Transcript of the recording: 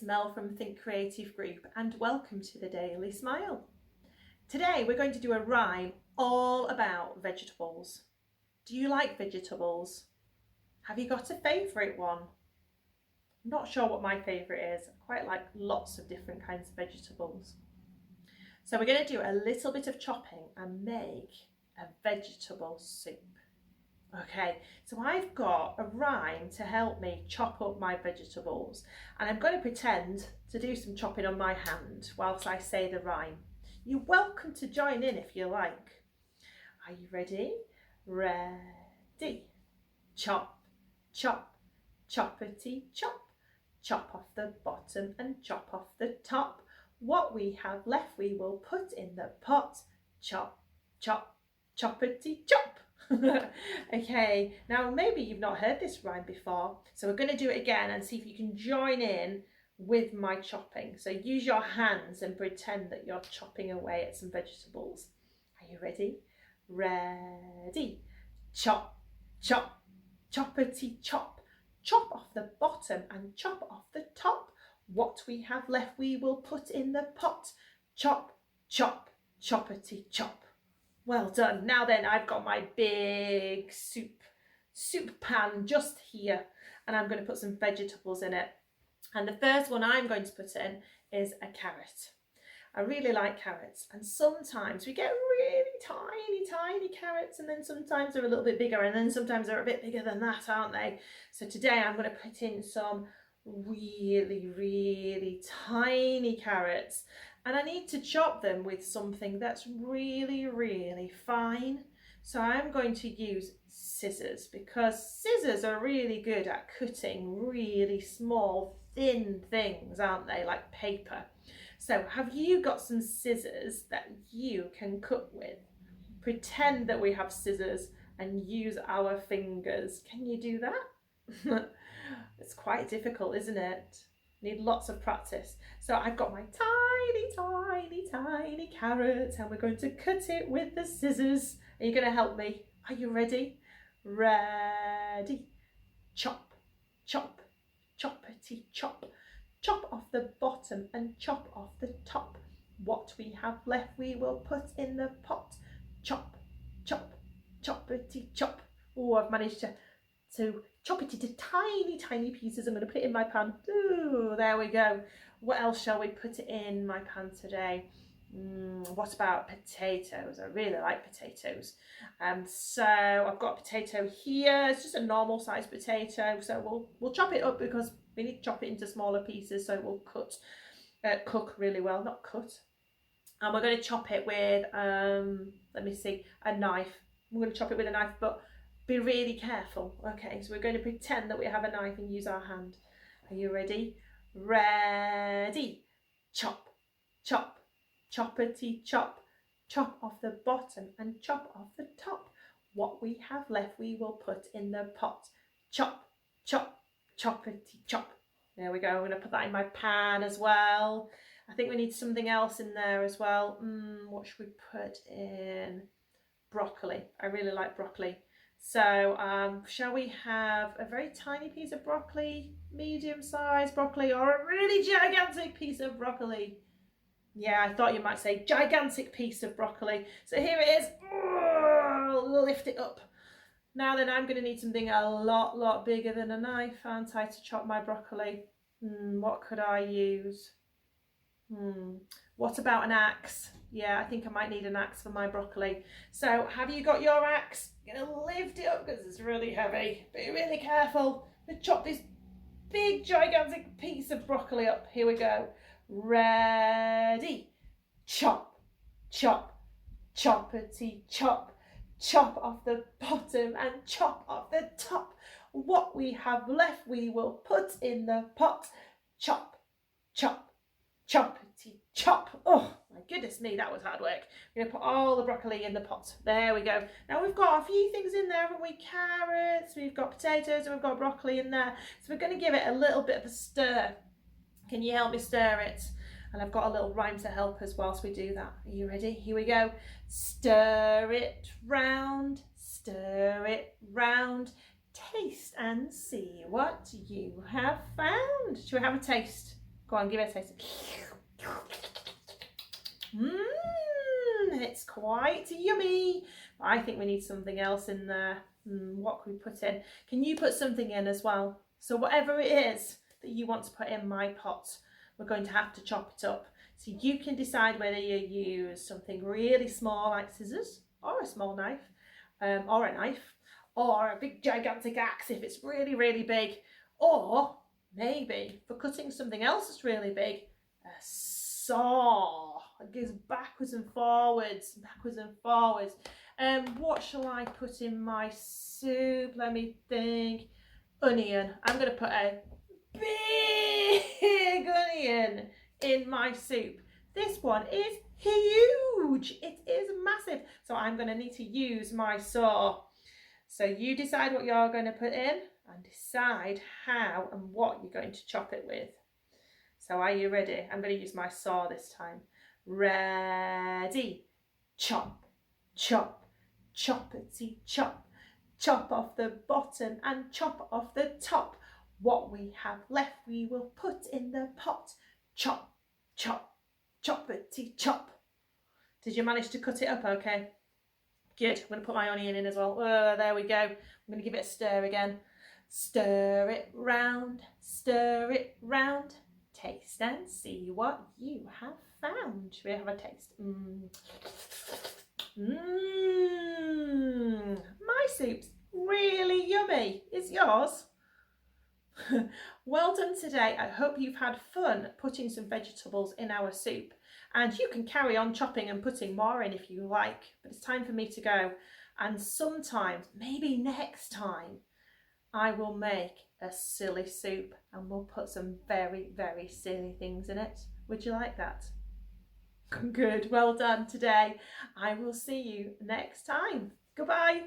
Mel from Think Creative Group and welcome to the Daily Smile. Today we're going to do a rhyme all about vegetables. Do you like vegetables? Have you got a favourite one? I'm not sure what my favourite is. I quite like lots of different kinds of vegetables. So we're going to do a little bit of chopping and make a vegetable soup. Okay, so I've got a rhyme to help me chop up my vegetables, and I'm going to pretend to do some chopping on my hand whilst I say the rhyme. You're welcome to join in if you like. Are you ready? Ready. Chop, chop, choppity chop. Chop off the bottom and chop off the top. What we have left we will put in the pot. Chop, chop, choppity chop. Okay, now maybe you've not heard this rhyme before, so we're going to do it again and see if you can join in with my chopping. So use your hands and pretend that you're chopping away at some vegetables. Are you ready? Ready. Chop, chop, choppity chop. Chop off the bottom and chop off the top. What we have left we will put in the pot. Chop, chop, choppity chop. Well done. Now then, I've got my big soup pan just here, and I'm going to put some vegetables in it. And the first one I'm going to put in is a carrot. I really like carrots, and sometimes we get really tiny carrots, and then sometimes they're a little bit bigger, and then sometimes they're a bit bigger than that, aren't they? So today I'm going to put in some really tiny carrots. And I need to chop them with something that's really fine. So I'm going to use scissors, because scissors are really good at cutting really small, thin things, aren't they? Like paper. So have you got some scissors that you can cut with? Pretend that we have scissors and use our fingers. Can you do that? It's quite difficult, isn't it? Need lots of practice. So I've got my tiny carrot, and we're going to cut it with the scissors. Are you going to help me? Are you ready? Ready. Chop, chop, choppity chop. Chop off the bottom and chop off the top. What we have left we will put in the pot. Chop, chop, choppity chop. Oh, I've managed to chop it into tiny pieces. I'm going to put it in my pan. Ooh, there we go. What else shall we put in my pan today? What about potatoes? I really like potatoes. So I've got a potato here. It's just a normal sized potato. So we'll chop it up, because we need to chop it into smaller pieces, so it will cook really well. Not cut. And we're going to chop it with let me see, a knife. We're going to chop it with a knife, but be really careful. Okay, so we're going to pretend that we have a knife and use our hand. Are you ready? Ready. Chop, chop, choppity chop. Chop off the bottom and chop off the top. What we have left we will put in the pot. Chop, chop, choppity chop. There we go. I'm going to put that in my pan as well. I think we need something else in there as well. What should we put in? Broccoli. I really like broccoli. So shall we have a very tiny piece of broccoli, medium-sized broccoli, or a really gigantic piece of broccoli? Yeah, I thought you might say gigantic piece of broccoli. So here it is. Oh, lift it up. Now then, I'm going to need something a lot bigger than a knife, aren't I, to chop my broccoli? What could I use? What about an axe? Yeah, I think I might need an axe for my broccoli. So have you got your axe? I'm going to lift it up because it's really heavy. Be really careful. I'm going to chop this big gigantic piece of broccoli up. Here we go. Ready. Chop, chop, choppity chop. Chop off the bottom and chop off the top. What we have left we will put in the pot. Chop, chop, choppity chop. Oh my goodness me, that was hard work. We're going to put all the broccoli in the pot. There we go. Now we've got a few things in there, haven't we? Carrots, we've got potatoes, and we've got broccoli in there. So we're going to give it a little bit of a stir. Can you help me stir it? And I've got a little rhyme to help us whilst we do that. Are you ready? Here we go. Stir it round, taste and see what you have found. Shall we have a taste? Go on, give it a taste. It's quite yummy. I think we need something else in there. What can we put in? Can you put something in as well? So whatever it is that you want to put in my pot, we're going to have to chop it up. So you can decide whether you use something really small like scissors, or a small knife, or a knife, or a big gigantic axe if it's really, really big, or maybe for cutting something else that's really big, a saw. It goes backwards and forwards, backwards and forwards. What shall I put in my soup? Let me think. Onion. I'm going to put a big onion in my soup. This one is huge. It is massive. So I'm going to need to use my saw. So you decide what you're going to put in and decide how and what you're going to chop it with. So are you ready? I'm going to use my saw this time. Ready? Chop, chop, choppity chop. Chop off the bottom and chop off the top. What we have left we will put in the pot. Chop, chop, choppity chop. Did you manage to cut it up okay? Good. I'm going to put my onion in as well. Oh, there we go. I'm going to give it a stir again. Stir it round, stir it round. Taste and see what you have found. Should we have a taste? My soup's really yummy. Is yours? Well done today. I hope you've had fun putting some vegetables in our soup. And you can carry on chopping and putting more in if you like. But it's time for me to go. And sometimes, maybe next time, I will make a silly soup and we'll put some very, very silly things in it. Would you like that? Good, well done today. I will see you next time. Goodbye.